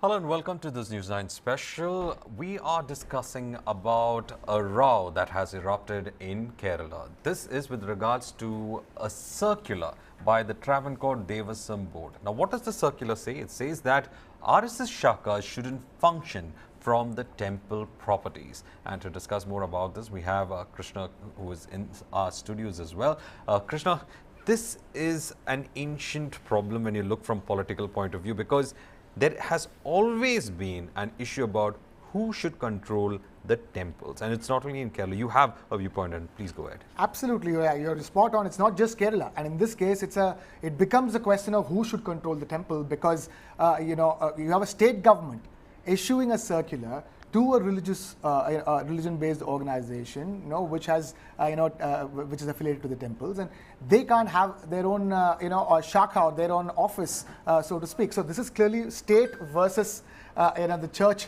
Hello and welcome to this News9 special. We are discussing about a row that has erupted in Kerala. This is with regards to a circular by the Travancore Devaswom Board. Now, what does the circular say? It says that RSS Shakha shouldn't function from the temple properties. And to discuss more about this, we have Krishna, who is in our studios as well. Krishna, this is an ancient problem when you look from political point of view, because there has always been an issue about who should control the temples, and it's not only in Kerala. You have a viewpoint, and please go ahead. Absolutely, you're spot on. It's not just Kerala, and in this case, it becomes a question of who should control the temple, because you have a state government issuing a circular to a religion-based organization, which has, which is affiliated to the temples, and they can't have their own, shakha or their own office, so to speak. So this is clearly state versus, the church,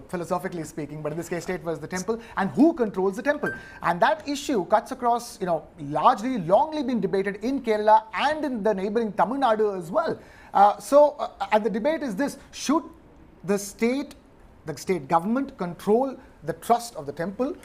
philosophically speaking, but in this case, state versus the temple, and who controls the temple. And that issue cuts across, longly been debated in Kerala and in the neighboring Tamil Nadu as well. And the debate is this: should the state government control the trust of the temple,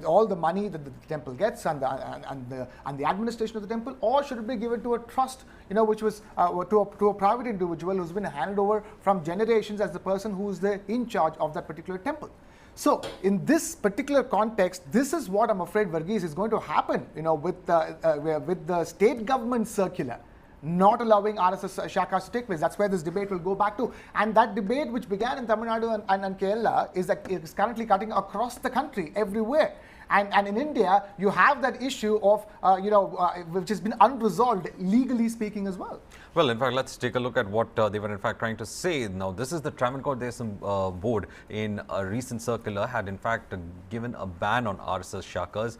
all the money that the temple gets and the administration of the temple, or should it be given to a trust, which was to a private individual who's been handed over from generations as the person who is in charge of that particular temple? So, in this particular context, this is what I'm afraid, Varghese, is going to happen, with the state government circular not allowing RSS Shakhas to take place. That's where this debate will go back to. And that debate, which began in Tamil Nadu and Kerala, is currently cutting across the country, everywhere. And in India, you have that issue of, which has been unresolved, legally speaking, as well. Well, in fact, let's take a look at what they were in fact trying to say. Now, this is the Travancore Devaswom Board in a recent circular had in fact given a ban on RSS Shakhas.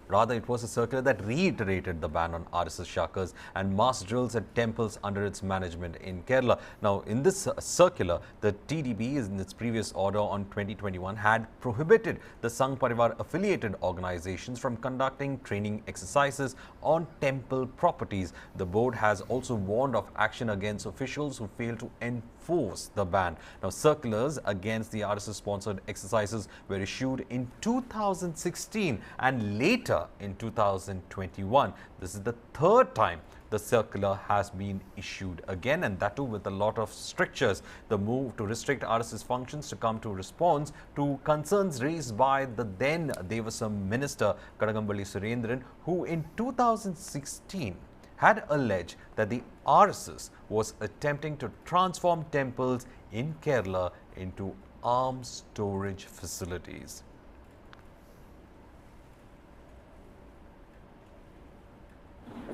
Rather, it was a circular that reiterated the ban on RSS Shakhas and mass drills at temples under its management in Kerala. Now, in this circular, the TDB, in its previous order on 2021, had prohibited the Sangh Parivar affiliated organizations from conducting training exercises on temple properties. The board has also warned of action against officials who fail to enforce the ban. Now, circulars against the RSS-sponsored exercises were issued in 2016 and later in 2021. This is the third time the circular has been issued again, and that too with a lot of strictures. The move to restrict RSS functions to come to response to concerns raised by the then Devaswom Minister Kadagambally Surendran, who in 2016 had alleged that the RSS was attempting to transform temples in Kerala into arms storage facilities.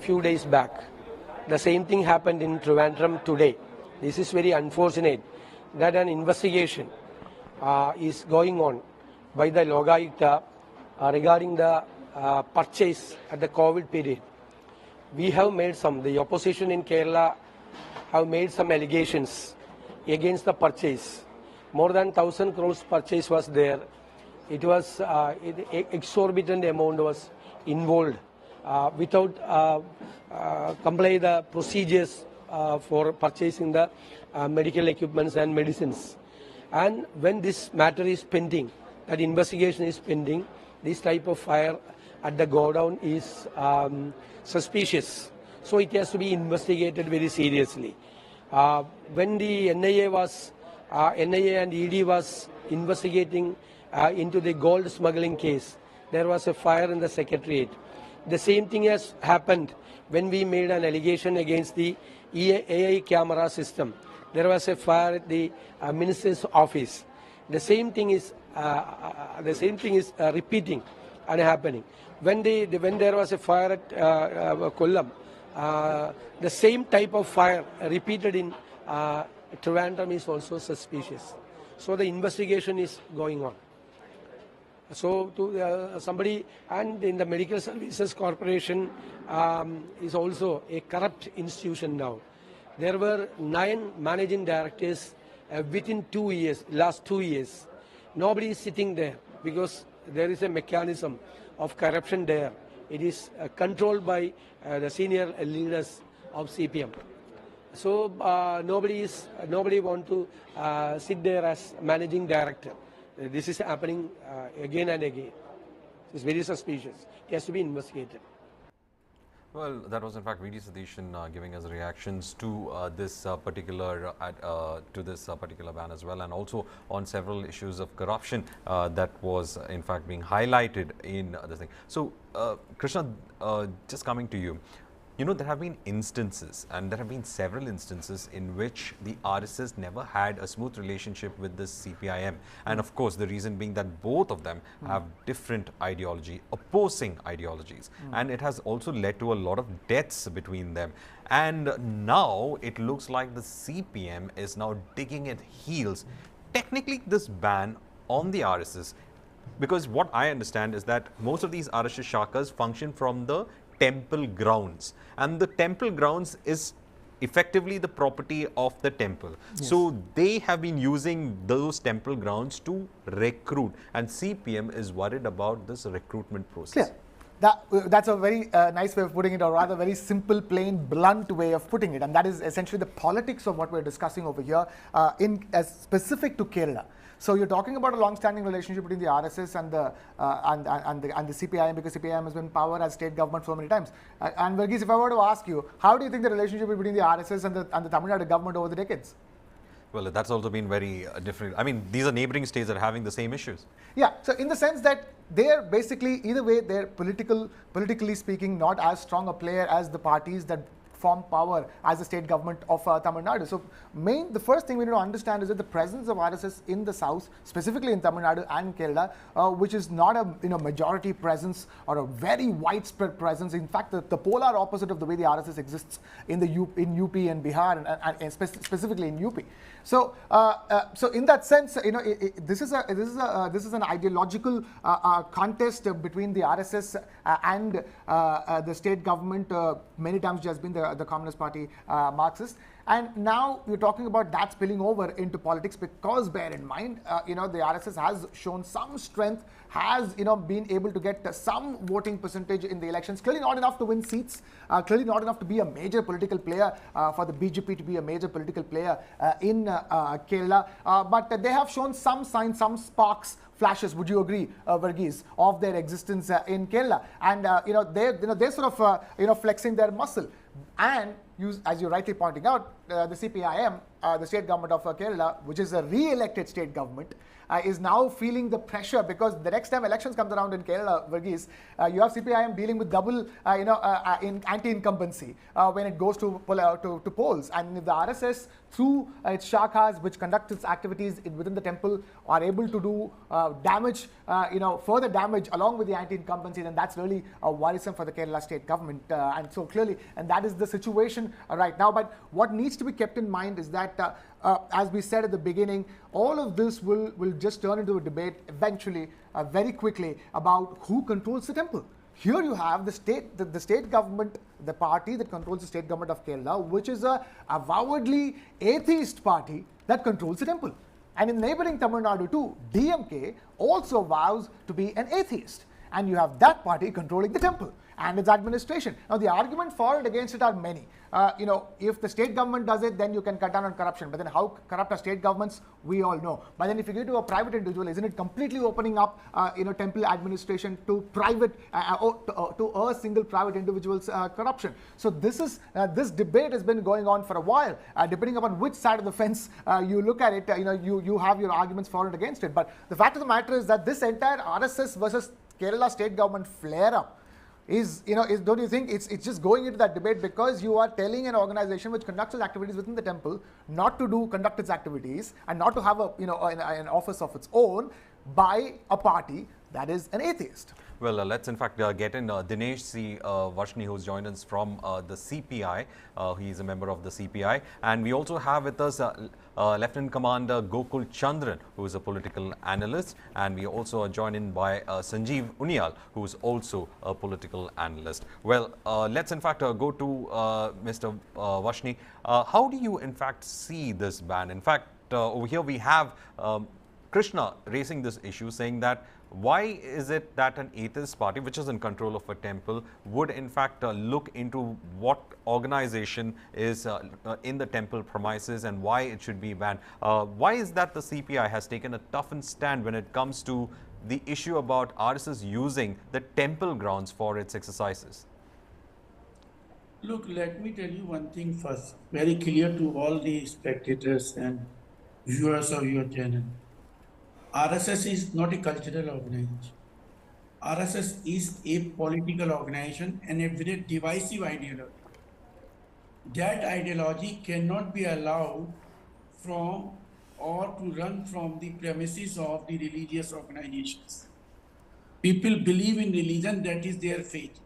Few days back, the same thing happened in Trivandrum today. This is very unfortunate that an investigation is going on by the Lokayukta regarding the purchase at the COVID period. We have made the opposition in Kerala have made some allegations against the purchase. More than 1,000 crores purchase was there. It was exorbitant amount was involved. Without comply the procedures for purchasing the medical equipments and medicines. And when this matter is pending, that investigation is pending, this type of fire at the godown is suspicious. So it has to be investigated very seriously. When the NIA and ED was investigating into the gold smuggling case, there was a fire in the secretariat. The same thing has happened when we made an allegation against the AI camera system. There was a fire at the minister's office. The same thing is repeating and happening. When there was a fire at Kollam, the same type of fire repeated in Trivandrum is also suspicious. So the investigation is going on. So to somebody, and in the Medical Services Corporation is also a corrupt institution now. There were 9 managing directors within 2 years, last 2 years. Nobody is sitting there because there is a mechanism of corruption there. It is controlled by the senior leaders of CPM. So nobody want to sit there as managing director. This is happening again and again. It's very suspicious. It has to be investigated. Well, that was in fact V.D. Sudhishan giving us reactions to this particular ban as well, and also on several issues of corruption that was in fact being highlighted in this thing. So, Krishna, just coming to you. You know, there have been instances, and there have been several instances in which the RSS never had a smooth relationship with the CPIM. And of course, the reason being that both of them have different ideology, opposing ideologies. And it has also led to a lot of deaths between them. And now it looks like the CPM is now digging at heels. Technically, this ban on the RSS, because what I understand is that most of these RSS Shakhas function from the temple grounds, and the temple grounds is effectively the property of the temple. Yes. So they have been using those temple grounds to recruit, and CPM is worried about this recruitment process. Clear. That's a very nice way of putting it, or rather very simple, plain, blunt way of putting it, and that is essentially the politics of what we're discussing over here, as specific to Kerala. So you're talking about a long-standing relationship between the RSS and the CPIM, because CPIM has been in power as state government so many times. And Verghese, if I were to ask you, how do you think the relationship between the RSS and the Tamil Nadu government over the decades? Well, that's also been very different. I mean, these are neighboring states that are having the same issues. Yeah, so in the sense that they're basically, either way, they're politically speaking, not as strong a player as the parties that form power as the state government of Tamil Nadu. So the first thing we need to understand is that the presence of RSS in the south, specifically in Tamil Nadu and Kerala, which is not a majority presence or a very widespread presence. In fact, the polar opposite of the way the RSS exists in UP and Bihar, and specifically in UP. So, so in that sense, this is an ideological contest between the RSS and the state government. Many times it has been the Communist Party, Marxist. And now you're talking about that spilling over into politics, because bear in mind, the RSS has shown some strength, has been able to get some voting percentage in the elections. Clearly not enough to win seats, clearly not enough to be a major political player, for the BJP to be a major political player in Kerala. But they have shown some signs, some sparks, flashes, would you agree, Verghese, of their existence in Kerala? And they're sort of flexing their muscle. And as you're rightly pointing out, the CPIM, the state government of Kerala, which is a re-elected state government, is now feeling the pressure, because the next time elections comes around in Kerala, Verghese, you have CPIM dealing with double, in anti-incumbency when it goes to polls. And if the RSS, through its shakhas, which conduct its activities within the temple, are able to do damage, further damage along with the anti-incumbency, then that's really worrisome for the Kerala state government. And so clearly, and that is the situation right now. But what needs to be kept in mind is that, as we said at the beginning, all of this will just turn into a debate eventually, very quickly, about who controls the temple. Here you have the state government, the party that controls the state government of Kerala, which is a avowedly atheist party that controls the temple. And in neighboring Tamil Nadu too, DMK also vows to be an atheist. And you have that party controlling the temple and its administration. Now, the argument for and against it are many. If the state government does it, then you can cut down on corruption. But then how corrupt are state governments, we all know. But then if you go to a private individual, isn't it completely opening up, temple administration to private, to a single private individual's corruption? So this debate has been going on for a while. Depending upon which side of the fence you look at it, you have your arguments for and against it. But the fact of the matter is that this entire RSS versus Kerala state government flare-up don't you think it's just going into that debate because you are telling an organization which conducts its activities within the temple not to conduct its activities and not to have an office of its own by a party that is an atheist? Well, let's in fact get in Dinesh C. Vashni, who's joined us from the CPI. He is a member of the CPI. And we also have with us Lieutenant Commander Gokul Chandran, who is a political analyst. And we also are joined in by Sanjeev Uniyal, who is also a political analyst. Well, let's in fact go to Mr. Vashni. How do you in fact see this ban? In fact, over here we have Krishna raising this issue, saying that Why is it that an atheist party, which is in control of a temple, would in fact look into what organization is in the temple premises and why it should be banned? Why is that the CPI has taken a toughened stand when it comes to the issue about RSS using the temple grounds for its exercises? Look, let me tell you one thing first, very clear to all the spectators and viewers of your channel. RSS is not a cultural organization. RSS is a political organization and a very divisive ideology. That ideology cannot be allowed from or to run from the premises of the religious organizations. People believe in religion, that is their faith.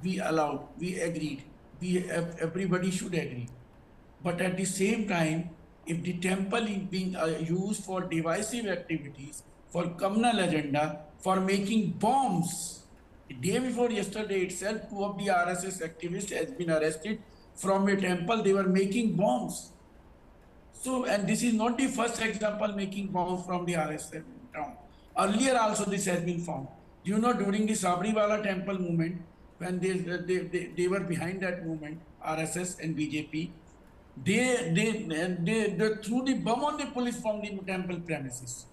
We allowed, we agreed, everybody should agree. But at the same time, if the temple is being used for divisive activities, for communal agenda, for making bombs, the day before yesterday itself, 2 of the RSS activists has been arrested from a temple. They were making bombs. So, and this is not the first example making bombs from the RSS town. Earlier also this has been found. You know, during the Sabriwala temple movement, when they were behind that movement, RSS and BJP, they threw the bomb on the police from the temple premises.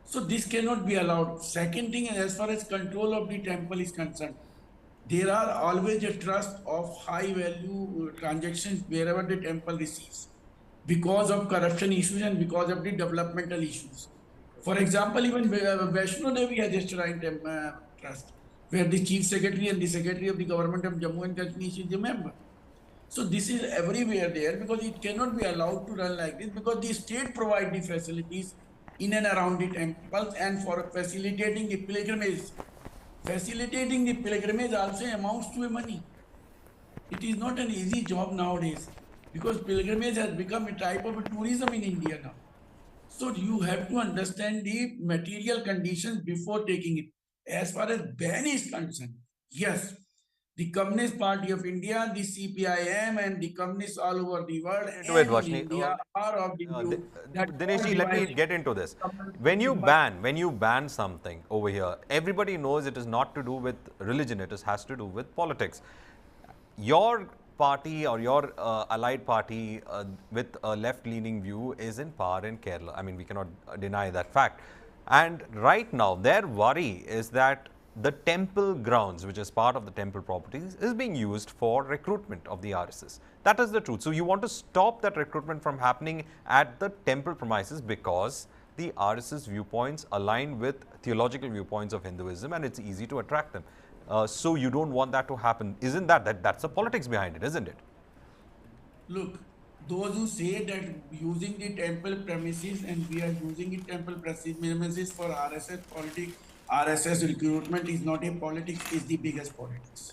So this cannot be allowed. Second thing, as far as control of the temple is concerned, there are always a trust of high value transactions wherever the temple receives because of corruption issues and because of the developmental issues. For example, even Vaishno Devi has a shrine trust where the chief secretary and the secretary of the government of Jammu and Kashmir is a member. So this is everywhere there because it cannot be allowed to run like this because the state provides the facilities in and around the temples and for facilitating the pilgrimage. Facilitating the pilgrimage also amounts to money. It is not an easy job nowadays because pilgrimage has become a type of a tourism in India now. So you have to understand the material conditions before taking it. As far as ban is concerned, yes, the Communist Party of India, the CPIM, and the communists all over the world and in India are of the view that Dineshji, let me get into this. When you ban something over here, everybody knows it is not to do with religion, it has to do with politics. Your party or your allied party with a left-leaning view is in power in Kerala. I mean, we cannot deny that fact. And right now, their worry is that the temple grounds, which is part of the temple properties, is being used for recruitment of the RSS. That is the truth. So you want to stop that recruitment from happening at the temple premises because the RSS viewpoints align with theological viewpoints of Hinduism and it's easy to attract them. So you don't want that to happen. Isn't that's the politics behind it, isn't it? Look, those who say that using the temple premises and we are using the temple premises for RSS politics, RSS recruitment is not a politics, is the biggest politics.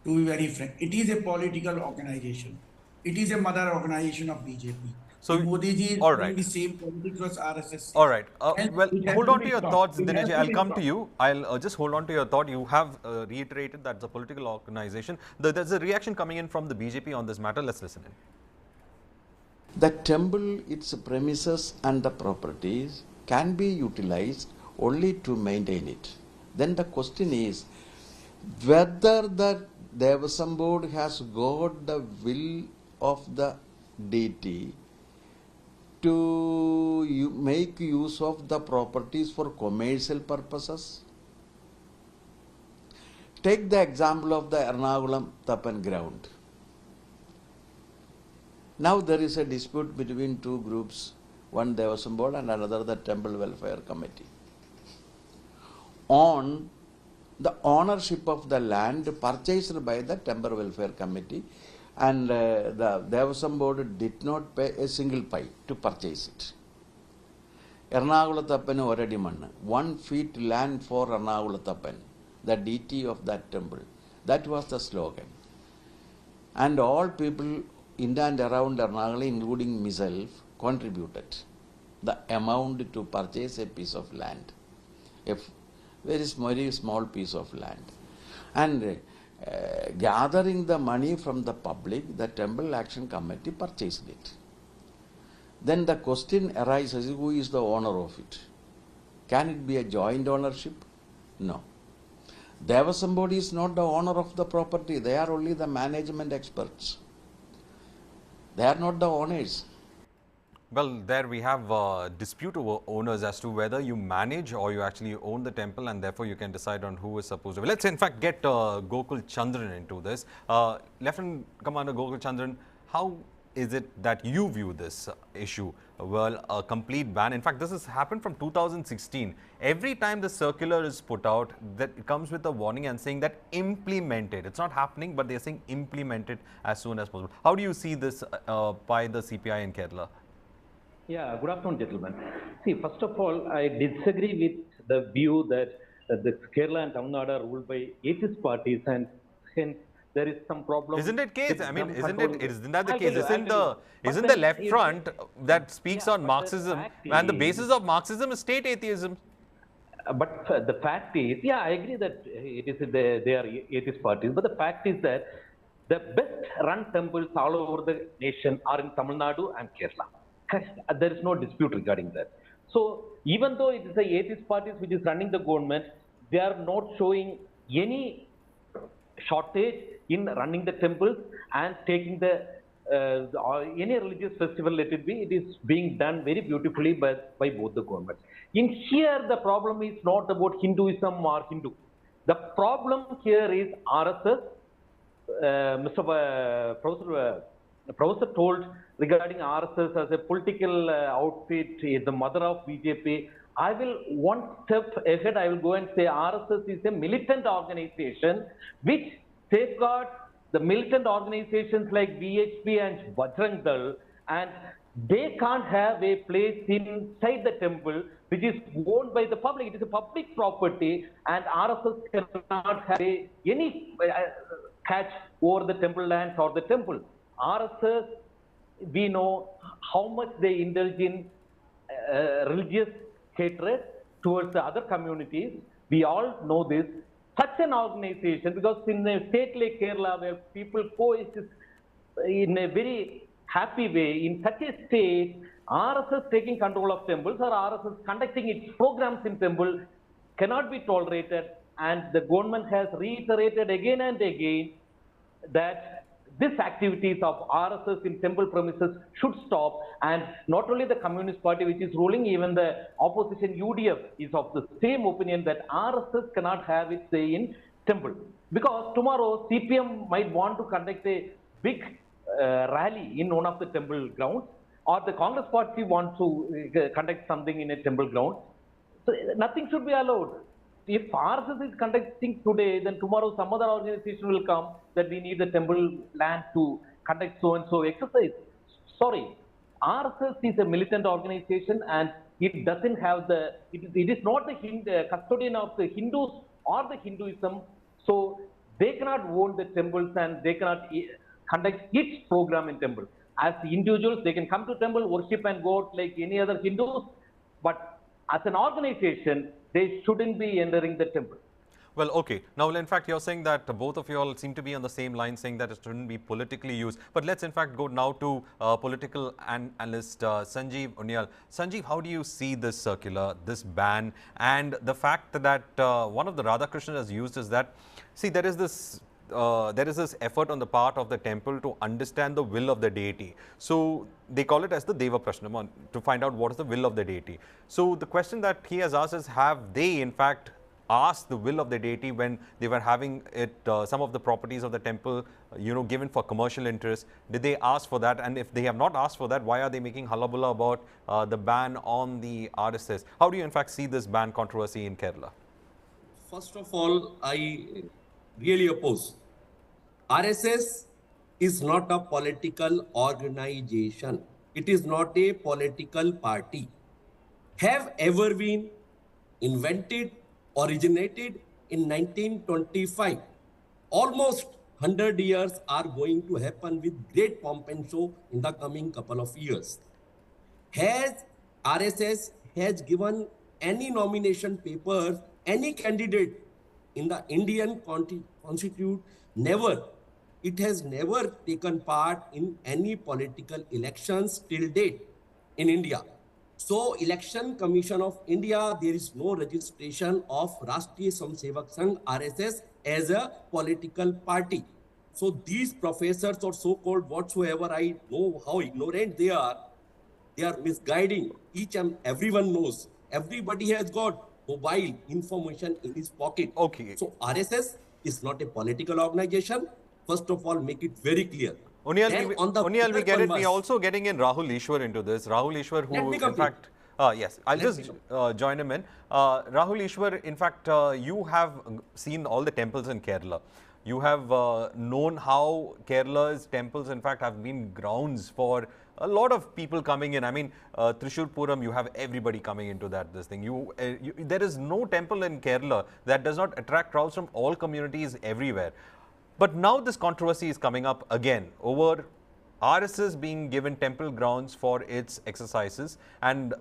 To be very frank, it is a political organization. It is a mother organization of BJP. So Modi ji is doing the same politics as RSS. All right. Well, hold on to your thoughts, Dineshji. I'll come to you. I'll just hold on to your thought. You have reiterated that it's a political organization. There's a reaction coming in from the BJP on this matter. Let's listen in. The temple, its premises and the properties can be utilized only to maintain it. Then the question is whether the Devaswom Board has got the will of the deity to make use of the properties for commercial purposes. Take the example of the Ernakulam Tappan ground. Now there is a dispute between two groups, one Devaswom Board and another the Temple Welfare Committee, on the ownership of the land purchased by the Temple Welfare Committee, and the Devaswom Board did not pay a single pie to purchase it. Ernakulam Tappan already manna, 1 feet land for Ernakulam Tappan, the deity of that temple. That was the slogan. And all people in and around Ernakulam, including myself, contributed the amount to purchase a piece of land, a very small piece of land. And gathering the money from the public, the Temple Action Committee purchased it. Then the question arises, who is the owner of it? Can it be a joint ownership? No. Devaswom Board is not the owner of the property. They are only the management experts. They are not the owners. Well, there we have dispute over owners as to whether you manage or you actually own the temple, and therefore you can decide on who is supposed to. Let's in fact get Gokul Chandran into this. Lieutenant Commander Gokul Chandran, how is it that you view this issue? Well, a complete ban. In fact, this has happened from 2016. Every time the circular is put out, that it comes with a warning and saying that implement it. It's not happening, but they're saying implement it as soon as possible. How do you see this by the CPI in Kerala? Yeah, good afternoon, gentlemen. See, first of all, I disagree with the view that the Kerala and Tamil Nadu are ruled by atheist parties, and hence there is some problem. Isn't it case? I mean, isn't that the I'll case? tell you, Isn't the left front that speaks on Marxism, and the basis of Marxism is state atheism? But the fact is, yeah, I agree that they are atheist parties, but the fact is that the best run temples all over the nation are in Tamil Nadu and Kerala. There is no dispute regarding that. So even though it is the atheist parties which is running the government, they are not showing any shortage in running the temples and taking the any religious festival, let it be, it is being done very beautifully by both the governments. In here, the problem is not about Hinduism or Hindu. The problem here is RSS. Professor told regarding RSS as a political outfit, is the mother of BJP. I will one step ahead, I will go and say RSS is a militant organization which safeguards the militant organizations like VHP and Bajrang Dal, and they can't have a place inside the temple which is owned by the public. It is a public property, and RSS cannot have any catch over the temple lands or the temple. RSS, we know how much they indulge in religious hatred towards the other communities. We all know this. Such an organization, because in a state like Kerala where people coexist in a very happy way, in such a state, RSS taking control of temples or RSS conducting its programs in temple cannot be tolerated, and the government has reiterated again and again that these activities of RSS in temple premises should stop, and not only the Communist Party which is ruling, even the opposition UDF is of the same opinion that RSS cannot have its say in temple. Because tomorrow CPM might want to conduct a big rally in one of the temple grounds, or the Congress Party wants to conduct something in a temple ground. So nothing should be allowed. If RSS is conducting today, then tomorrow some other organization will come that we need the temple land to conduct so and so exercise. Sorry, RSS is a militant organization, and it doesn't have the, it is not the custodian of the Hindus or the Hinduism, so they cannot own the temples and they cannot conduct its program in temple. As individuals, they can come to temple, worship and go out like any other Hindus, but as an organization, they shouldn't be entering the temple. Well, okay. Now, in fact, you're saying that both of you all seem to be on the same line, saying that it shouldn't be politically used. But let's in fact go now to political analyst Sanjeev Unyal. Sanjeev, how do you see this circular, this ban, and the fact that one of the Radhakrishnan has used is that, see, there is this effort on the part of the temple to understand the will of the deity. So they call it as the Deva Prashnam, to find out what is the will of the deity. So the question that he has asked is, have they in fact asked the will of the deity when they were having it, some of the properties of the temple, given for commercial interest? Did they ask for that? And if they have not asked for that, why are they making hullabulla about the ban on the RSS? How do you in fact see this ban controversy in Kerala? First of all, I really oppose. RSS is not a political organization. It is not a political party. Have ever been invented, originated in 1925. Almost 100 years are going to happen with great pomp and show in the coming couple of years. Has RSS has given any nomination papers, any candidate in the Indian Constitution? Never. It has never taken part in any political elections till date in India. So, Election Commission of India, there is no registration of Rashtriya Samsevak Sangh RSS as a political party. So these professors or so-called whatsoever, I know how ignorant they are misguiding. Each and everyone knows. Everybody has got mobile information in his pocket. Okay. So RSS is not a political organization. First of all, make it very clear. Onial, we get it. We are also getting in Rahul Ishwar into this. Rahul Ishwar, who in fact, yes, I'll just join him in. Rahul Ishwar, in fact, you have seen all the temples in Kerala. You have known how Kerala's temples, in fact, have been grounds for a lot of people coming in. I mean, Trishur Puram, you have everybody coming into this thing. There is no temple in Kerala that does not attract crowds from all communities everywhere. But now this controversy is coming up again over RSS being given temple grounds for its exercises, and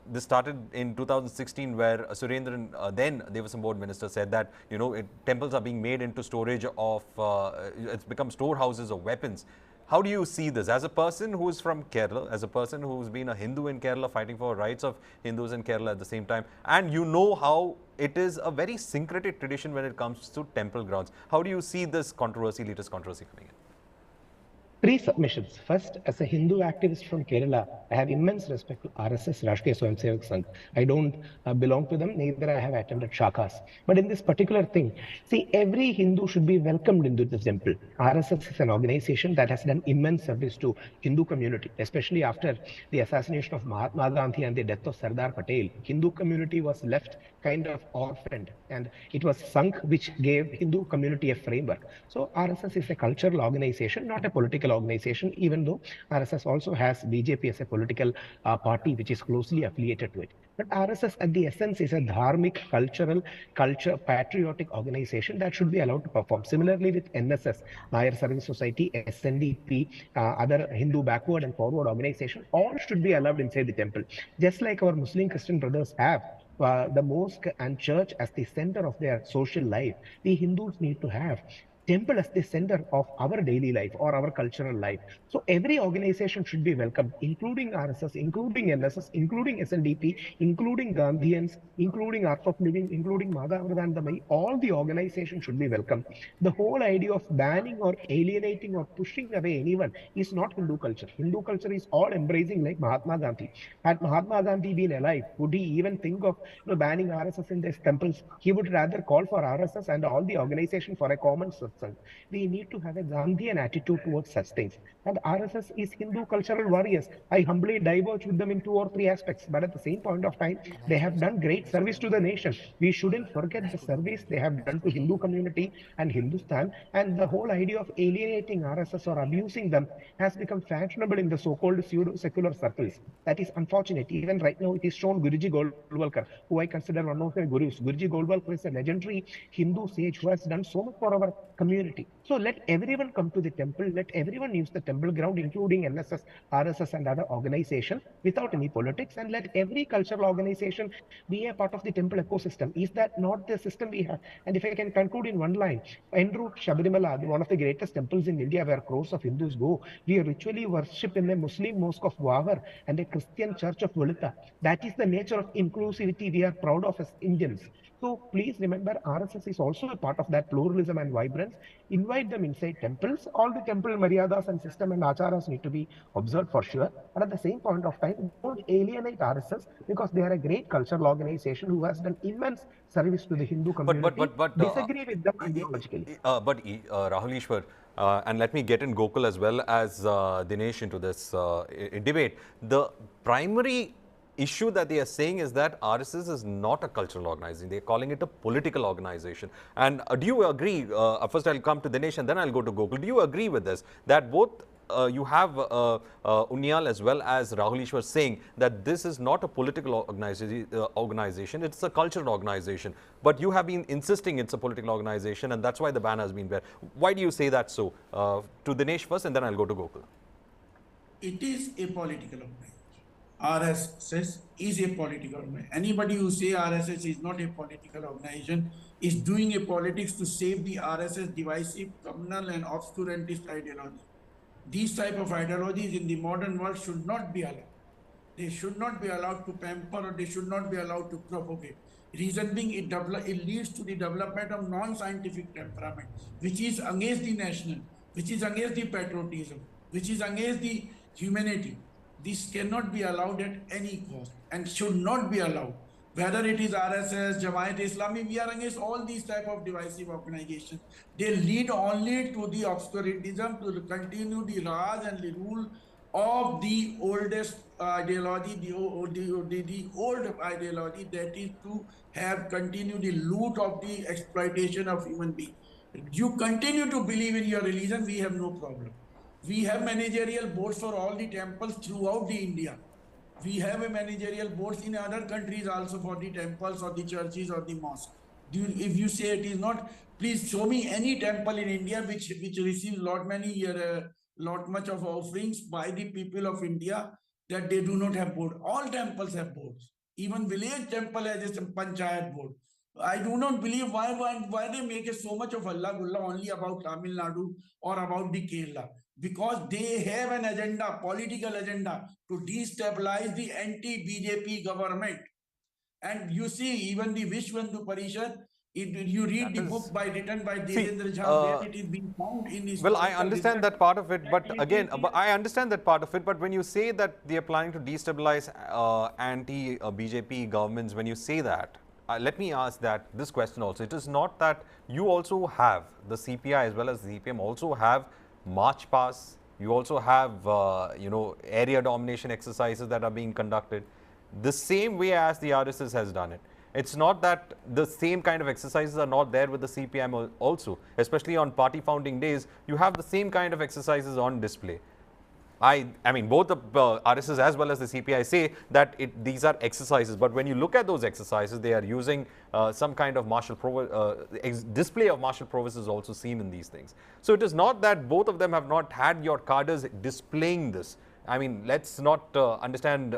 this started in 2016 where Surendran, then Devaswom Board minister, said that temples are being made into storage of, it's become storehouses of weapons. How do you see this as a person who is from Kerala, as a person who's been a Hindu in Kerala fighting for rights of Hindus in Kerala at the same time, and you know how it is a very syncretic tradition when it comes to temple grounds. How do you see this controversy, latest controversy coming in? Three submissions. First, as a Hindu activist from Kerala, I have immense respect to RSS, Rashtriya Swayamsevak Sangh. I don't belong to them, neither I have attended shakhas. But in this particular thing, see, every Hindu should be welcomed into the temple. RSS is an organization that has done immense service to Hindu community, especially after the assassination of Mahatma Gandhi and the death of Sardar Patel. Hindu community was left kind of orphaned, and it was Sangh which gave Hindu community a framework. So RSS is a cultural organization, not a political organization, even though RSS also has BJP as a political party which is closely affiliated to it. But RSS at the essence is a dharmic, patriotic organization that should be allowed to perform. Similarly with NSS, Nair Service Society, SNDP, other Hindu backward and forward organization, all should be allowed inside the temple. Just like our Muslim Christian brothers have the mosque and church as the center of their social life, the Hindus need to have temple as the center of our daily life or our cultural life. So every organization should be welcomed, including RSS, including NSS, including SNDP, including Gandhians, including Art of Living, including Madhavardandamai. All the organizations should be welcomed. The whole idea of banning or alienating or pushing away anyone is not Hindu culture. Hindu culture is all embracing, like Mahatma Gandhi. Had Mahatma Gandhi been alive, would he even think of banning RSS in these temples? He would rather call for RSS and all the organization for a common satsang. We need to have a Gandhian attitude towards such things. And RSS is Hindu cultural warriors. I humbly diverge with them in 2 or 3 aspects, but at the same point of time, they have done great service to the nation. We shouldn't forget the service they have done to Hindu community and Hindustan. And the whole idea of alienating RSS or abusing them has become fashionable in the so-called pseudo-secular circles. That is unfortunate. Even right now, it is shown Guruji Golwalkar, who I consider one of my gurus. Guruji Golwalkar is a legendary Hindu sage who has done so much for our community. So let everyone come to the temple, let everyone use the temple ground, including NSS, RSS and other organizations without any politics, and let every cultural organization be a part of the temple ecosystem. Is that not the system we have? And if I can conclude in one line, en route Shabrimala, one of the greatest temples in India where crores of Hindus go, we ritually worship in a Muslim mosque of Wawar and a Christian church of Vulita. That is the nature of inclusivity we are proud of as Indians. So please remember, RSS is also a part of that pluralism and vibrance. Invite them inside temples. All the temple maryadas and system and acharas need to be observed for sure. But at the same point of time, don't alienate RSS because they are a great cultural organization who has done immense service to the Hindu community. But disagree with them ideologically. Rahul Ishwar, and let me get in Gokul as well as Dinesh into this debate. The primary issue that they are saying is that RSS is not a cultural organization. They are calling it a political organization. And do you agree, first I'll come to Dinesh and then I'll go to Gokul. Do you agree with this, that both you have Unyal as well as Rahul Ishwar saying that this is not a political organization, it's a cultural organization. But you have been insisting it's a political organization and that's why the ban has been there. Why do you say that so? To Dinesh first and then I'll go to Gokul. It is a political organization. RSS is a political organization. Anybody who say RSS is not a political organization is doing a politics to save the RSS divisive, communal and obscurantist ideology. These type of ideologies in the modern world should not be allowed. They should not be allowed to pamper, or they should not be allowed to propagate. Reason being, it leads to the development of non-scientific temperament, which is against the national, which is against the patriotism, which is against the humanity. This cannot be allowed at any cost and should not be allowed. Whether it is RSS, Jamaat Islami, we are against all these type of divisive organizations. They lead only to the obscurantism, to continue the Raj and the rule of the oldest ideology, the old ideology, that is to have continued the loot of the exploitation of human beings. You continue to believe in your religion, we have no problem. We have managerial boards for all the temples throughout the India. We have a managerial boards in other countries also for the temples or the churches or the mosques. If you say it is not, please show me any temple in India which receives lot much of offerings by the people of India that they do not have board. All temples have boards. Even village temple has a panchayat board. I do not believe why they make it so much of Allah Gulla only about Tamil Nadu or about the Kerala. Because they have an agenda, political agenda, to destabilize the anti-BJP government. And you see, even the Vishwandhu Parishad, you read the book written by Devendra Jha, where it is being found in this. Well, I understand that part of it, but again, I understand that part of it, but when you say that they are planning to destabilize anti-BJP governments, when you say that, let me ask this question also. It is not that you also have, the CPI as well as the CPM also have march pass, you also have, area domination exercises that are being conducted the same way as the RSS has done it. It's not that the same kind of exercises are not there with the CPM also, especially on party founding days, you have the same kind of exercises on display. I mean, both the RSS as well as the CPI say that these are exercises, but when you look at those exercises, they are using some kind of display of martial prowess is also seen in these things. So it is not that both of them have not had your cadres displaying this. I mean, let's not understand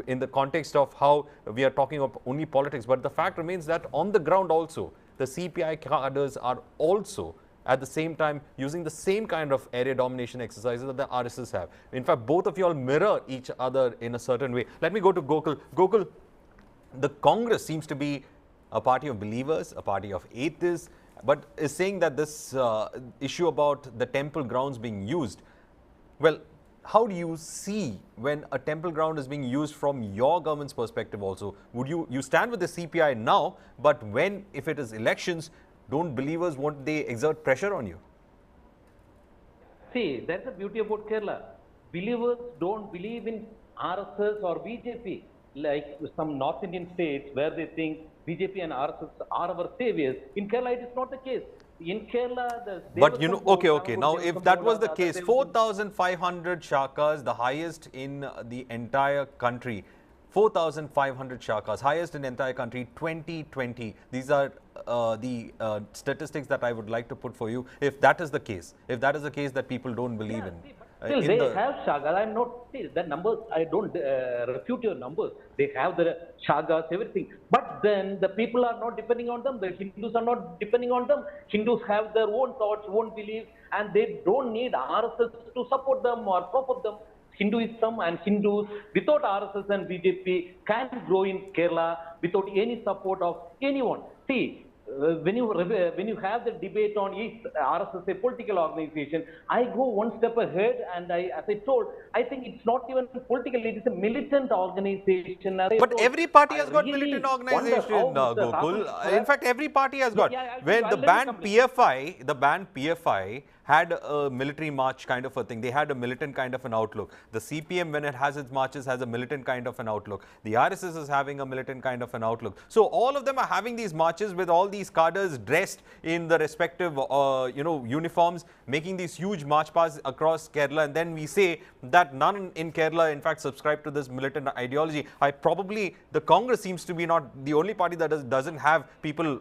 in the context of how we are talking of only politics, but the fact remains that on the ground also, the CPI cadres are also at the same time using the same kind of area domination exercises that the RSS have. In fact, both of you all mirror each other in a certain way. Let me go to Gokul. Gokul, the Congress seems to be a party of believers, a party of atheists, but is saying that this issue about the temple grounds being used, well, how do you see when a temple ground is being used from your government's perspective also? Would you stand with the CPI now, but if it is elections, don't believers, won't they exert pressure on you? See, that's the beauty about Kerala. Believers don't believe in RSS or BJP, like some North Indian states where they think BJP and RSS are our saviors. In Kerala, it is not the case. In Kerala, but you know, okay. Now, if that was the case, 4,500 shakhas, the highest in the entire country. 4,500 shakhas, highest in the entire country, 2020. These are the statistics that I would like to put for you. If that is the case, that people don't believe in. Still, they have shakhas. I'm not, see, the numbers, I don't refute your numbers. They have the shakhas, everything. But then the people are not depending on them. The Hindus are not depending on them. Hindus have their own thoughts, own beliefs, and they don't need RSS to support them or prop them. Hinduism and Hindus without RSS and BJP can grow in Kerala without any support of anyone. See, when you have the debate on is RSS a political organization, I go one step ahead, and as I told, I think it's not even political, it is a militant organization. But every party has got militant organization, Gokul. In fact, every party has got. When the band PFI had a military march kind of a thing. They had a militant kind of an outlook. The CPM, when it has its marches, has a militant kind of an outlook. The RSS is having a militant kind of an outlook. So all of them are having these marches with all these cadres dressed in the respective, uniforms, making these huge march paths across Kerala. And then we say that none in Kerala, in fact, subscribe to this militant ideology. The Congress seems to be not the only party that doesn't have people,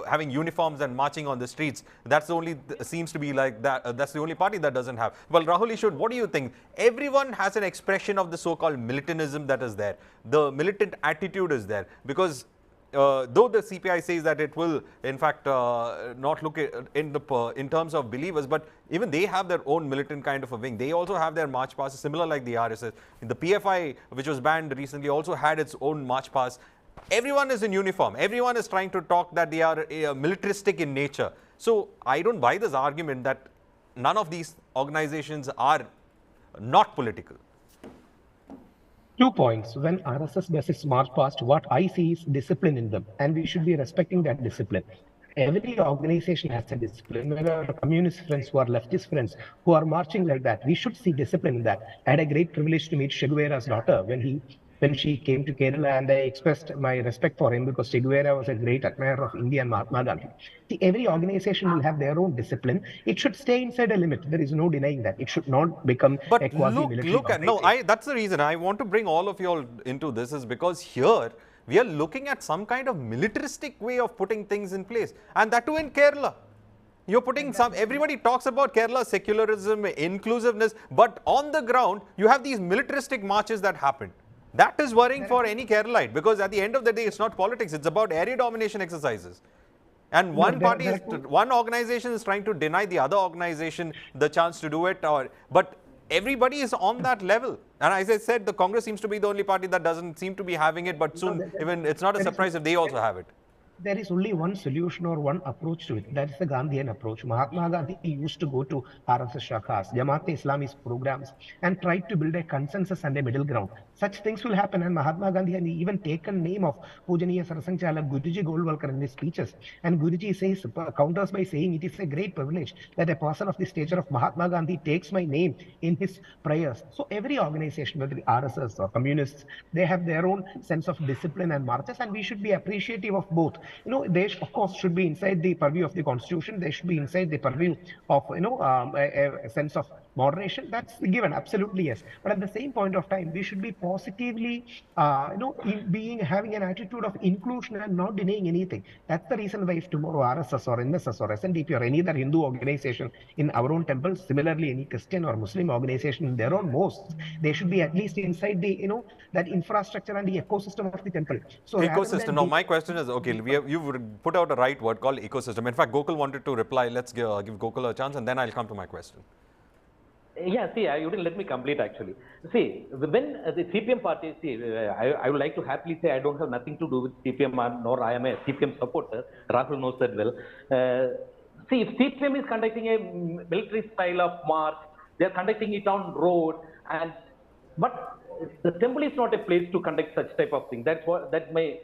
having uniforms and marching on the streets. That's the only, seems to be like that. That's the only party that doesn't have. Well, Rahul Ishud, what do you think? Everyone has an expression of the so-called militantism that is there. The militant attitude is there because though the CPI says that it will, in fact, not look in terms of believers, but even they have their own militant kind of a wing. They also have their march passes, similar like the RSS. The PFI, which was banned recently, also had its own march pass. Everyone is in uniform. Everyone is trying to talk that they are militaristic in nature. So I don't buy this argument that none of these organizations are not political. 2 points. When RSS does its march past, what I see is discipline in them, and we should be respecting that discipline. Every organization has a discipline. Whether our communist friends who are leftist friends who are marching like that, we should see discipline in that. I had a great privilege to meet Che Guevara's daughter when she came to Kerala, and I expressed my respect for him because Che Guevara was a great admirer of India and Mahatma Gandhi. See, every organization will have their own discipline. It should stay inside a limit. There is no denying that. It should not become a quasi-military organization. That's the reason I want to bring all of you all into this, is because here we are looking at some kind of militaristic way of putting things in place, and that too in Kerala. You're putting everybody talks about Kerala secularism, inclusiveness, but on the ground, you have these militaristic marches that happen. That is worrying for any Keralite, because at the end of the day, it's not politics, it's about area domination exercises. And one organization is trying to deny the other organization the chance to do it, but everybody is on that level. And as I said, the Congress seems to be the only party that doesn't seem to be having it, but soon, even it's not a surprise if they also have it. There is only one solution or one approach to it. That is the Gandhian approach. Mahatma Gandhi used to go to RSS Shakhas, Jamaat-e-Islamist programs, and tried to build a consensus and a middle ground. Such things will happen, and Mahatma Gandhi had even taken name of Pujaniya Sarasangchalak Guruji Golwalkar in his speeches. And Guruji says, counters by saying, it is a great privilege that a person of the stature of Mahatma Gandhi takes my name in his prayers. So every organization, whether RSS or communists, they have their own sense of discipline and marches, and we should be appreciative of both. They of course should be inside the purview of the constitution. They should be inside the purview of a sense of moderation. That's given, absolutely yes. But at the same point of time, we should be positively having an attitude of inclusion and not denying anything. That's the reason why if tomorrow RSS or NSS or SNDP or any other Hindu organization in our own temples, similarly any Christian or Muslim organization in their own mosques, they should be at least inside the that infrastructure and the ecosystem of the temple. So ecosystem. Now my question is, okay, you've put out a right word called ecosystem. In fact, Gokul wanted to reply. Let's give Gokul a chance, and then I'll come to my question. Yeah, see, you didn't let me complete actually. See, when the CPM party, I would like to happily say I don't have nothing to do with CPM, nor I am a CPM supporter. Rahul knows that well. See, if CPM is conducting a military style of march, they are conducting it on road, but the temple is not a place to conduct such type of thing. That's my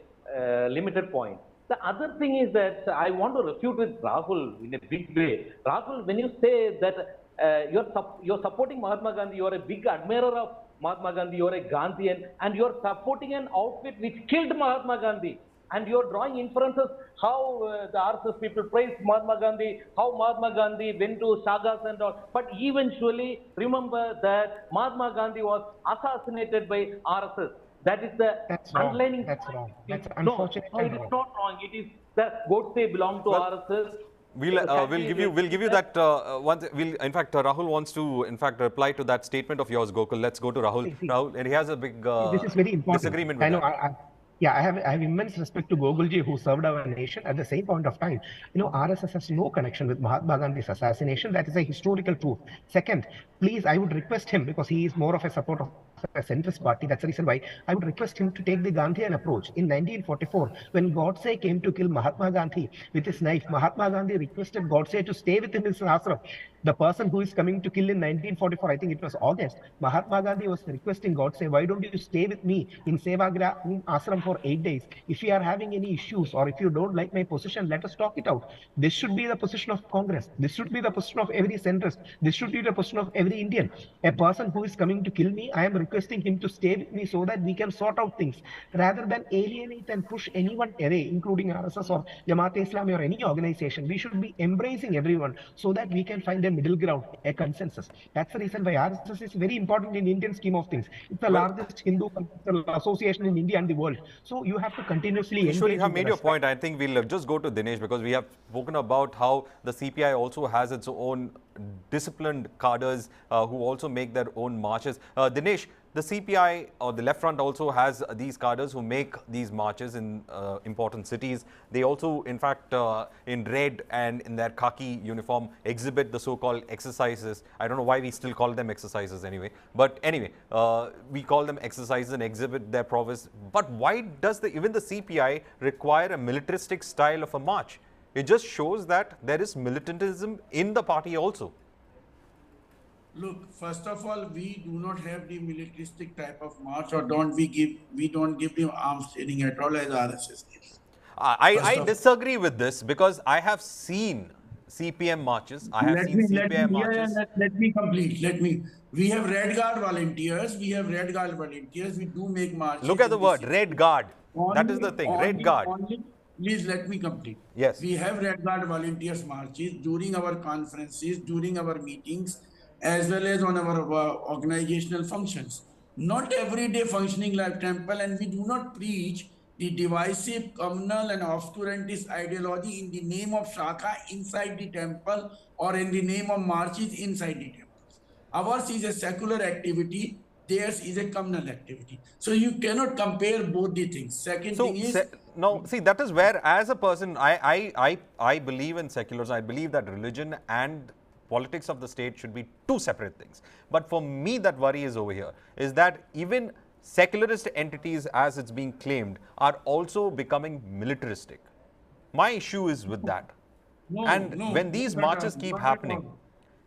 limited point. The other thing is that I want to refute with Rahul in a big way. Rahul, when you say that you're supporting Mahatma Gandhi, you're a big admirer of Mahatma Gandhi, you're a Gandhian, and you're supporting an outfit which killed Mahatma Gandhi. And you're drawing inferences how the RSS people praised Mahatma Gandhi, how Mahatma Gandhi went to sagas and all. But eventually, remember that Mahatma Gandhi was assassinated by RSS. That is the underlining. That's wrong. That's unfortunate. No, it is not wrong. It is that Godse belong to RSS. We'll give you that once. In fact, Rahul wants to reply to that statement of yours, Gokul. Let's go to Rahul. Rahul, and he has a big this is very important. Disagreement with that. I have immense respect to Gogulji, who served our nation. At the same point of time, RSS has no connection with Mahatma Gandhi's assassination. That is a historical truth. Second, please, I would request him, because he is more of a supporter of a centrist party. That's the reason why I would request him to take the Gandhian approach. In 1944, when Godse came to kill Mahatma Gandhi with his knife, Mahatma Gandhi requested Godse to stay with him in his ashram. The person who is coming to kill in 1944, I think it was August, Mahatma Gandhi was requesting Godse, why don't you stay with me in Sevagram ashram for 8 days? If you are having any issues or if you don't like my position, let us talk it out. This should be the position of Congress. This should be the position of every centrist. This should be the position of every Indian. A person who is coming to kill me, I am requesting him to stay with me so that we can sort out things, rather than alienate and push anyone away, including RSS or Jamaat-e-Islami or any organization. We should be embracing everyone so that we can find a middle ground, a consensus. That's the reason why RSS is very important in the Indian scheme of things. It's the largest Hindu cultural association in India and the world. So you have to continuously engage. You have made your point. I think we'll just go to Dinesh, because we have spoken about how the CPI also has its own disciplined cadres who also make their own marches. Dinesh, the CPI or the left front also has these cadres who make these marches in important cities. They also, in fact, in red and in their khaki uniform, exhibit the so-called exercises. I don't know why we still call them exercises anyway. But anyway, we call them exercises and exhibit their prowess. But why does even the CPI require a militaristic style of a march? It just shows that there is militantism in the party also. Look, first of all, we do not have the militaristic type of march, or we don't give the arms training at all as RSS gives. I disagree with this because I have seen CPM marches. I have seen CPI marches. Let me complete. We have Red Guard volunteers. We do make marches. Look at the word, Red Guard. That is the thing, Red Guard. Please let me complete. Yes. We have Red Guard volunteers marches during our conferences, during our meetings, as well as on our organizational functions. Not everyday functioning like temple, and we do not preach the divisive, communal and obscurantist ideology in the name of Shakha inside the temple or in the name of marches inside the temples. Ours is a secular activity, theirs is a communal activity. So you cannot compare both the things. Second thing is... No, see, that is where, as a person, I believe in secularism. I believe that religion and politics of the state should be two separate things. But for me, that worry is over here, is that even secularist entities, as it's being claimed, are also becoming militaristic. My issue is with that. When these marches keep happening...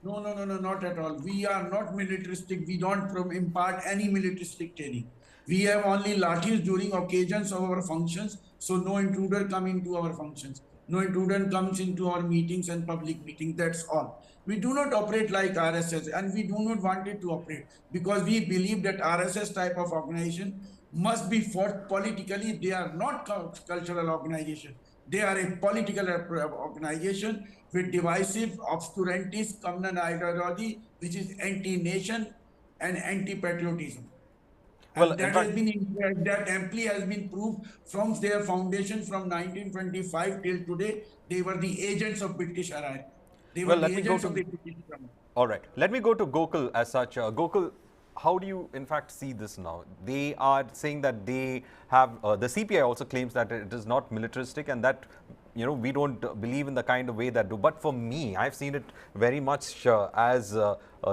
No, not at all. We are not militaristic. We don't impart any militaristic training. We have only lathis during occasions of our functions, so no intruder come into our functions. No intruder comes into our meetings and public meetings, that's all. We do not operate like RSS, and we do not want it to operate because we believe that RSS type of organization must be fought politically. They are not cultural organization. They are a political organization with divisive, obscurantist, communal ideology, which is anti-nation and anti-patriotism. Well, that amply has been proved from their foundation from 1925 till today. They were the agents of British Raj. They were the agents of the British Raj. All right. Let me go to Gokul as such. Gokul, how do you in fact see this now? They are saying that they have, the CPI also claims that it is not militaristic and that, you know, we don't believe in the kind of way that do. But for me, I've seen it very much as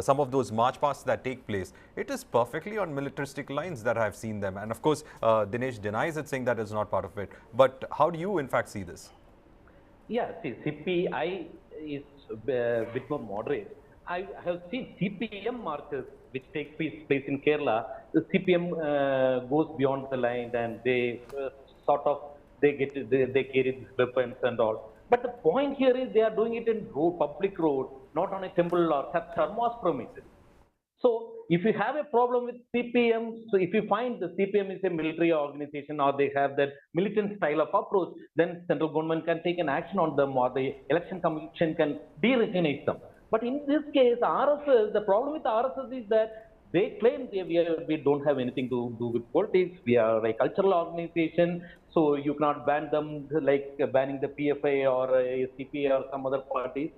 some of those march pasts that take place. It is perfectly on militaristic lines that I've seen them. And of course, Dinesh denies it, saying that it's not part of it. But how do you in fact see this? Yeah, see, CPI is a bit more moderate. I have seen CPM marches which take place in Kerala. The CPM goes beyond the line and they they carry these weapons and all. But the point here is they are doing it in public road, not on a temple or church or mosque premises. So if you have a problem with CPM, so if you find the CPM is a military organization or they have that militant style of approach, then central government can take an action on them or the election commission can de-recognize them. But in this case, RSS, the problem with RSS is that they claim we don't have anything to do with politics. We are a cultural organization, so you cannot ban them like banning the PFI or CPI or some other parties.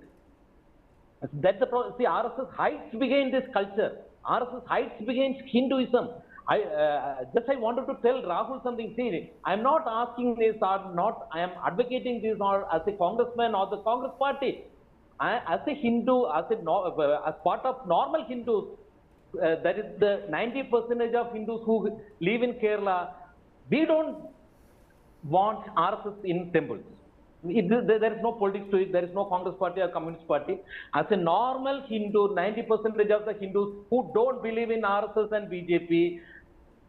That's the problem. See, RSS hides behind this culture. RSS hides behind Hinduism. I wanted to tell Rahul something. See, I'm not asking this or not. I am advocating this or as a congressman or the Congress party. As a Hindu, as part of normal Hindus, that is the 90% of Hindus who live in Kerala, we don't want RSS in temples. There is no politics to it. There is no Congress party or Communist party. As a normal Hindu, 90% of the Hindus who don't believe in RSS and BJP,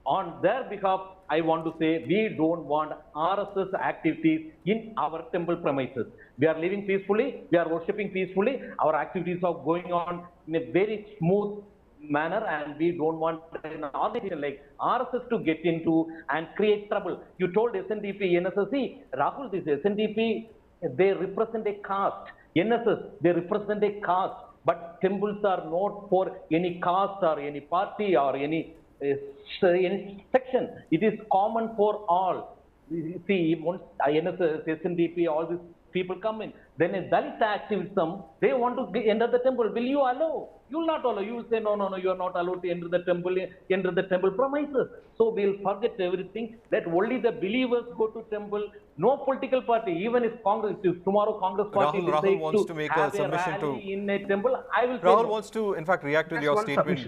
on their behalf, I want to say we don't want RSS activities in our temple premises. We are living peacefully. We are worshipping peacefully. Our activities are going on in a very smooth manner, and we don't want an organization like RSS to get into and create trouble. You told SNDP, NSS, Rahul, this SNDP, they represent a caste. NSS, they represent a caste. But temples are not for any caste or any party or any section. It is common for all. See, once NSS, SNDP, all these people come in, Then a Dalit activism, they want to enter the temple. Will you allow? You will not allow. You will say, no, no, no, you are not allowed to enter the temple premises. So we'll forget everything. Let only the believers go to temple. No political party, even if Congress, if tomorrow Congress party Rahul decides wants to to make a have a submission rally in a temple, I will say Rahul no. wants to, in fact, react to Just your one statement.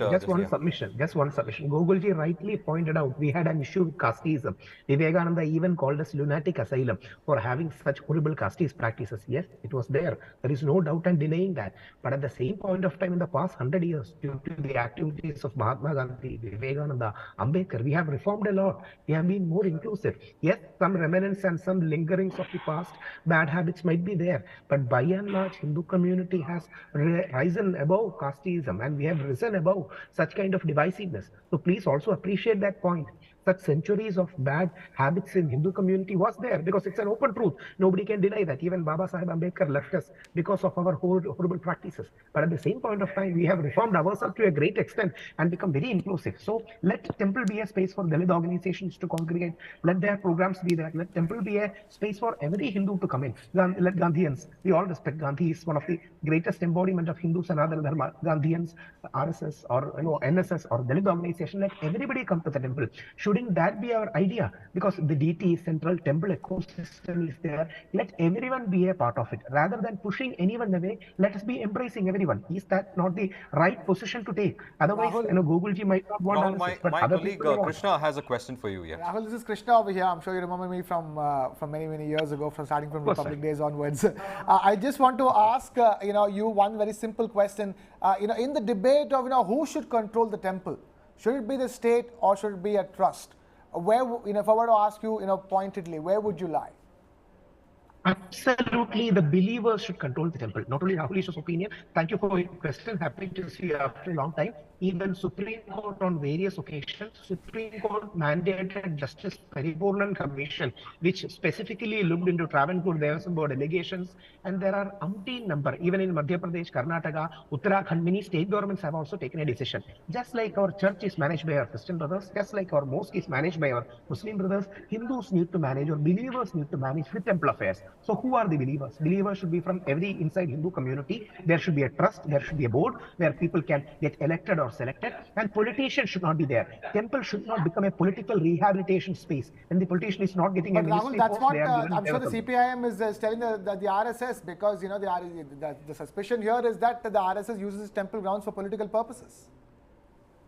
submission. Just one submission. Gogolji rightly pointed out we had an issue with casteism. Vivekananda even called us lunatic asylum for having such horrible casteist practices. Yes, it was there. There is no doubt and denying that. But at the same point of time, in the past 100 years, due to the activities of Mahatma Gandhi, Vivekananda, Ambedkar, we have reformed a lot. We have been more inclusive. Yes, some remnants and some lingerings of the past bad habits might be there. But by and large, Hindu community has risen above casteism, and we have risen above such kind of divisiveness. So please also appreciate that point. Such centuries of bad habits in Hindu community was there because it's an open truth. Nobody can deny that. Even Baba Sahib Ambedkar left us because of our horrible practices. But at the same point of time, we have reformed ourselves to a great extent and become very inclusive. So let temple be a space for Dalit organizations to congregate. Let their programs be there. Let temple be a space for every Hindu to come in. Let Gandhians, we all respect Gandhi. Is one of the greatest embodiment of Hindu Sanatana Dharma. Gandhians, RSS or NSS or Dalit organization, let everybody come to the temple. Shouldn't that be our idea? Because the DT central temple ecosystem is there. Let everyone be a part of it. Rather than pushing anyone away, let us be embracing everyone. Is that not the right position to take? Otherwise, Rahul, Gogolji might not want Rahul, RSS, but my other colleague people want. Krishna has a question for you. Yes. Rahul, this is Krishna over here. I'm sure you remember me from many years ago, from starting from Republic Days onwards. I just want to ask you one very simple question. In the debate of who should control the temple, should it be the state or should it be a trust? Where if I were to ask you pointedly, where would you lie? Absolutely, the believers should control the temple. Not only Rahul Ish's opinion. Thank you for your question. Happy to see you after a long time. Even Supreme Court on various occasions, Supreme Court mandated Justice Paripurnan Commission, which specifically looked into Travancore Devaswom Board allegations, and there are umpteen number. Even in Madhya Pradesh, Karnataka, Uttarakhand, many state governments have also taken a decision. Just like our church is managed by our Christian brothers, just like our mosque is managed by our Muslim brothers, Hindus need to manage, or believers need to manage the temple affairs. So who are the believers? Believers should be from every inside Hindu community. There should be a trust, there should be a board where people can get elected or selected, and politicians should not be there. Temple should not become a political rehabilitation space. When the politician is not getting a ministry Rahul, that's post, what they are given I'm sure the CPIM is telling the RSS, because the suspicion here is that the RSS uses temple grounds for political purposes.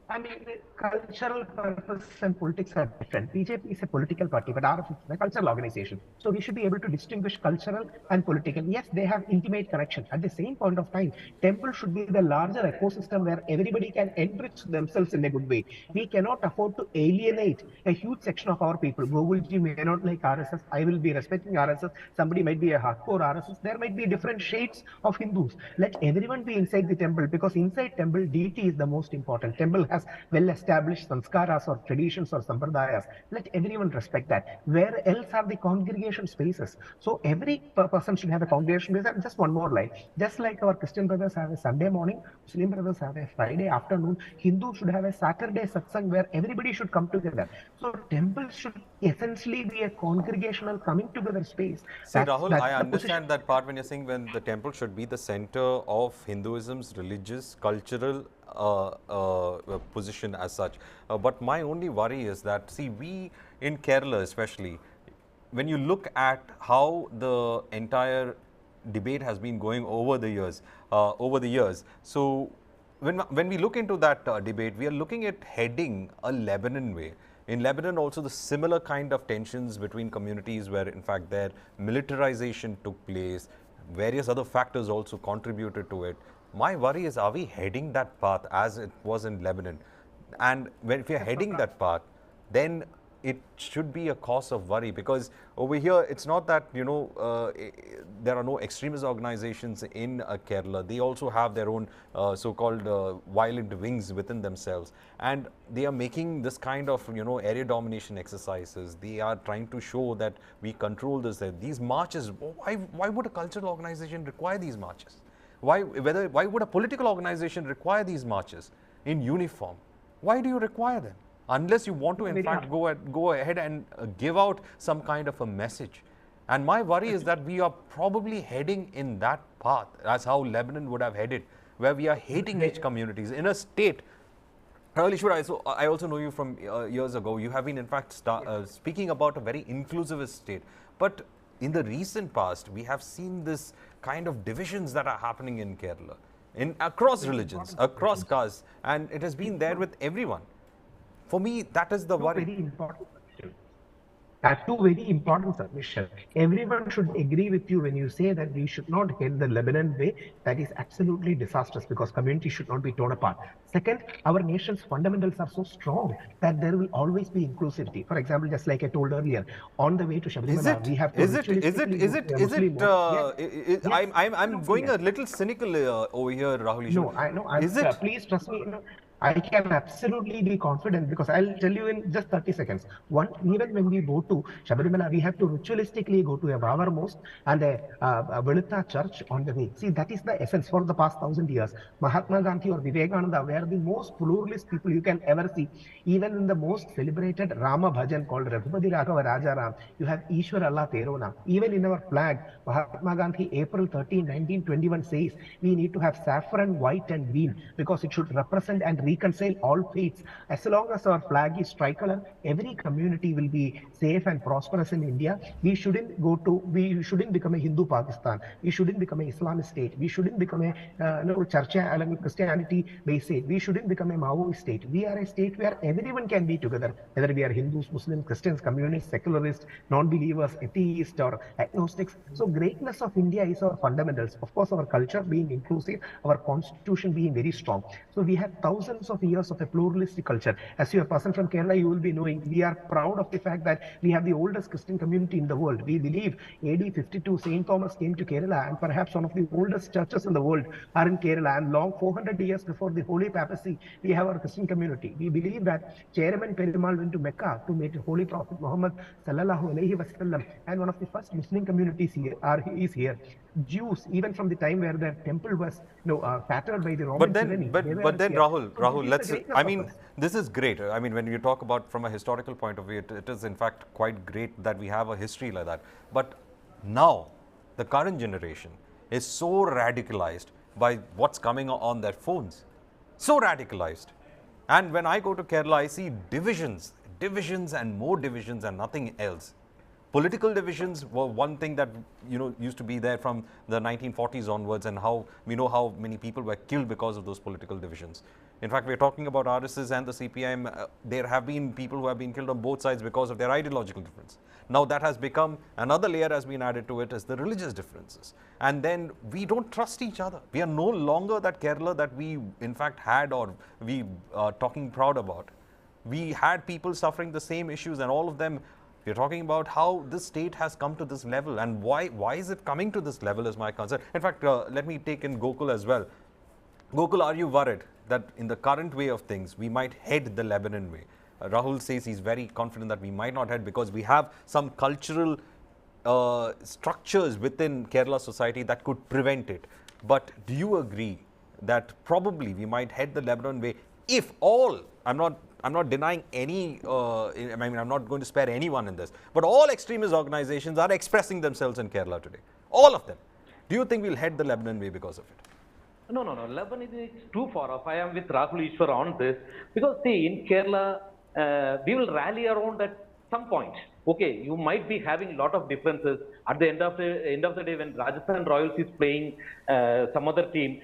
I mean, cultural purpose and politics are different. BJP is a political party, but RSS is a cultural organization. So we should be able to distinguish cultural and political. Yes, they have intimate connection. At the same point of time, temple should be the larger ecosystem where everybody can enrich themselves in a good way. We cannot afford to alienate a huge section of our people. Gogolji may not like RSS. I will be respecting RSS. Somebody might be a hardcore RSS. There might be different shades of Hindus. Let everyone be inside the temple, because inside temple, deity is the most important. Temple has well-established sanskaras or traditions or sampradayas. Let everyone respect that. Where else are the congregation spaces? So every person should have a congregation space. And just one more line. Just like our Christian brothers have a Sunday morning, Muslim brothers have a Friday afternoon, Hindu should have a Saturday satsang where everybody should come together. So temple should essentially be a congregational coming together space. See, Rahul, I understand that part when you're saying when the temple should be the center of Hinduism's religious, cultural position as such. But my only worry is that, see, we in Kerala especially, when you look at how the entire debate has been going over the years, so when we look into that debate, we are looking at heading a Lebanon way. In Lebanon also the similar kind of tensions between communities where in fact their militarization took place, various other factors also contributed to it. My worry is, are we heading that path as it was in Lebanon? And if we are heading that path, then it should be a cause of worry, because over here it's not that there are no extremist organizations in Kerala. They also have their own so-called violent wings within themselves, and they are making this kind of area domination exercises. They are trying to show that we control this. These marches, why would a cultural organization require these marches? Why would a political organization require these marches in uniform? Why do you require them? Unless you want to, in fact, go ahead and give out some kind of a message. And my worry is that we are probably heading in that path, as how Lebanon would have headed, where we are hating each communities in a state. Rahul Ishwar, I also know you from years ago. You have been, in fact, speaking about a very inclusivist state. But in the recent past, we have seen this kind of divisions that are happening in Kerala, across religions, across castes, and it has been there with everyone. For me, that is the worry. Very important. Two very important submissions. Everyone should agree with you when you say that we should not head the Lebanon way. That is absolutely disastrous because communities should not be torn apart. Second, our nation's fundamentals are so strong that there will always be inclusivity. For example, just like I told earlier, on the way to Shabarimala, we have to I'm going a little cynical over here, Rahul Ishwar. No, is it? Please trust me. I can absolutely be confident because I'll tell you in just 30 seconds. One, even when we go to Shabarimala, we have to ritualistically go to a Babar mosque and a Velita church on the way. See, that is the essence for the past 1,000 years. Mahatma Gandhi or Vivekananda were the most pluralist people you can ever see. Even in the most celebrated Rama Bhajan called Raghupati Raghava Raja Ram, you have Ishwar Allah Terona. Even in our flag, Mahatma Gandhi, April 13, 1921 says, we need to have saffron, white and green because it should represent and reconcile all faiths. As long as our flag is tricolor, every community will be safe and prosperous in India. We shouldn't become a Hindu Pakistan. We shouldn't become an Islamist state. We shouldn't become a Christianity based state. We shouldn't become a Maoist state. We are a state where everyone can be together, whether we are Hindus, Muslims, Christians, communists, secularists, non-believers, atheists or agnostics. So greatness of India is our fundamentals. Of course, our culture being inclusive, our constitution being very strong. So we have thousands of years of a pluralistic culture. As you're a person from Kerala, you will be knowing we are proud of the fact that we have the oldest Christian community in the world. We believe AD 52, St. Thomas came to Kerala, and perhaps one of the oldest churches in the world are in Kerala. And long 400 years before the Holy Papacy, we have our Christian community. We believe that Chairman Perumal went to Mecca to meet the Holy Prophet Muhammad sallallahu alaihi wasallam, and one of the first Muslim communities here is here. Jews, even from the time where their temple was battered by the Roman tyranny. But then Rahul, this is great. I mean, when you talk about from a historical point of view, it is in fact quite great that we have a history like that. But now, the current generation is so radicalized by what's coming on their phones. So radicalized. And when I go to Kerala, I see divisions and more divisions and nothing else. Political divisions were one thing that used to be there from the 1940s onwards, and how we know how many people were killed because of those political divisions. In fact, we're talking about RSS and the CPIM. There have been people who have been killed on both sides because of their ideological difference. Now that has become another layer has been added to it as the religious differences. And then we don't trust each other. We are no longer that Kerala that we in fact had, or we are talking proud about. We had people suffering the same issues, and all of them. We're talking about how this state has come to this level, and why is it coming to this level is my concern. In fact, let me take in Gokul as well. Gokul, are you worried that in the current way of things, we might head the Lebanon way? Rahul says he's very confident that we might not head because we have some cultural structures within Kerala society that could prevent it. But do you agree that probably we might head the Lebanon way if all, I'm not denying any, I'm not going to spare anyone in this, but all extremist organizations are expressing themselves in Kerala today. All of them. Do you think we'll head the Lebanon way because of it? No. Lebanon is too far off. I am with Rahul Ishwar on this because see, in Kerala, we will rally around at some point. Okay, you might be having a lot of differences. At the end of the day, when Rajasthan Royals is playing some other team,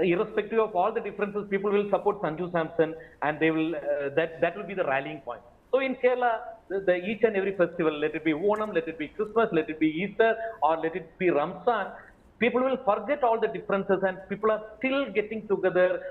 irrespective of all the differences, people will support Sanju Samson, and they will that will be the rallying point. So in Kerala, each and every festival, let it be Onam, let it be Christmas, let it be Easter, or let it be Ramzan, people will forget all the differences, and people are still getting together.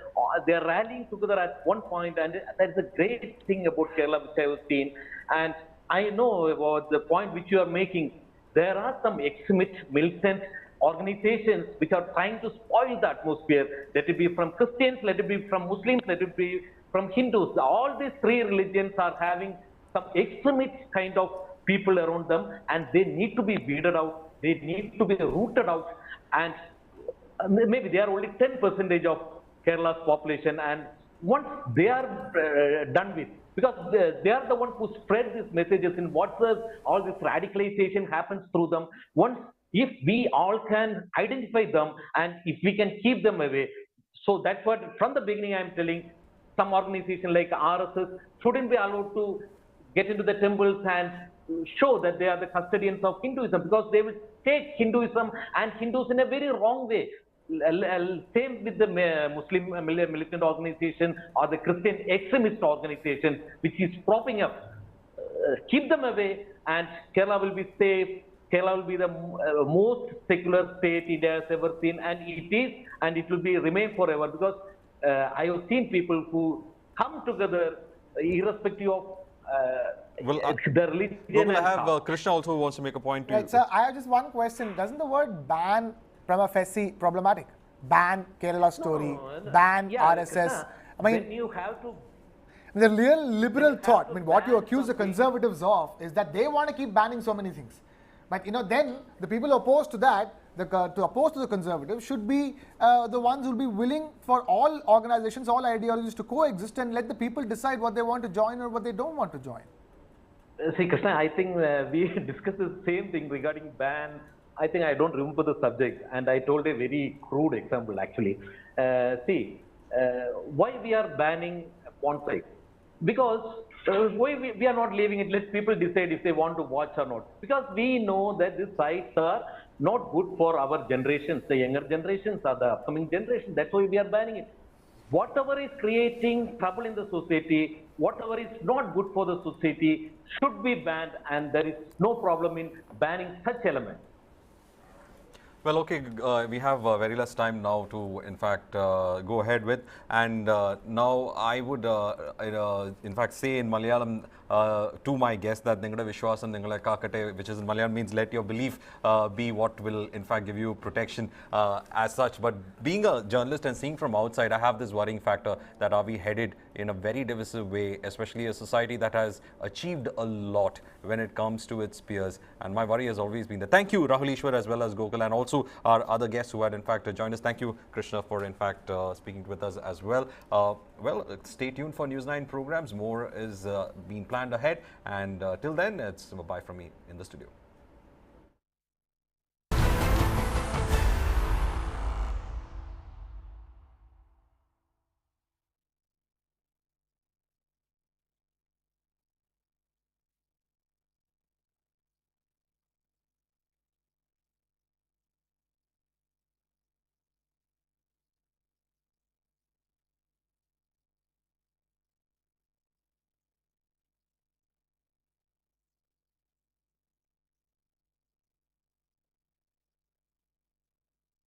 They are rallying together at one point, and that is a great thing about Kerala, which I have seen. And I know about the point which you are making. There are some extremist, militant organizations which are trying to spoil the atmosphere. Let it be from Christians, let it be from Muslims, let it be from Hindus. All these three religions are having some extremist kind of people around them, and they need to be weeded out. They need to be rooted out. And maybe they are only 10% of Kerala's population. And once they are done with, because they are the ones who spread these messages in WhatsApp. All this radicalization happens through them. Once, if we all can identify them and if we can keep them away, so that's what from the beginning I am telling. Some organization like RSS shouldn't be allowed to get into the temples and show that they are the custodians of Hinduism, because they will take Hinduism and Hindus in a very wrong way. Same with the Muslim militant organization or the Christian extremist organization which is propping up. Keep them away and Kerala will be safe. Kerala will be the most secular state India has ever seen, and it is, and it will be remain forever, because I have seen people who come together irrespective of the religion. I have Krishna also who wants to make a point to Right, you. sir, I have just one question. Doesn't the word ban prima facie problematic? Ban Kerala story, ban RSS. Krishna, I mean, when you have to. the real liberal thought, I mean, what you accuse the conservatives of is that they want to keep banning so many things. But then the people opposed to that, to oppose to the conservatives, should be the ones who will be willing for all organizations, all ideologies to coexist and let the people decide what they want to join or what they don't want to join. See, Krishna, I think we discussed the same thing regarding ban. I think I don't remember the subject, and I told a very crude example actually. Why we are banning one side? Because why we are not leaving it, let people decide if they want to watch or not. Because we know that these sites are not good for our generations, the younger generations or the upcoming generation. That's why we are banning it. Whatever is creating trouble in the society, whatever is not good for the society should be banned, and there is no problem in banning such elements. Well, okay, we have very less time now to, in fact, go ahead with. And now I would, in fact, say in Malayalam to my guest that Ningada Vishwasam Ningala Kakate, which is in Malayalam means let your belief be what will, in fact, give you protection as such. But being a journalist and seeing from outside, I have this worrying factor that are we headed in a very divisive way, especially a society that has achieved a lot when it comes to its peers. And my worry has always been that. Thank you, Rahul Ishwar, as well as Gokul, and also our other guests who had in fact joined us. Thank you, Krishna, for in fact speaking with us as well. Stay tuned for News9 programs. More is being planned ahead, and till then, it's bye from me in the studio.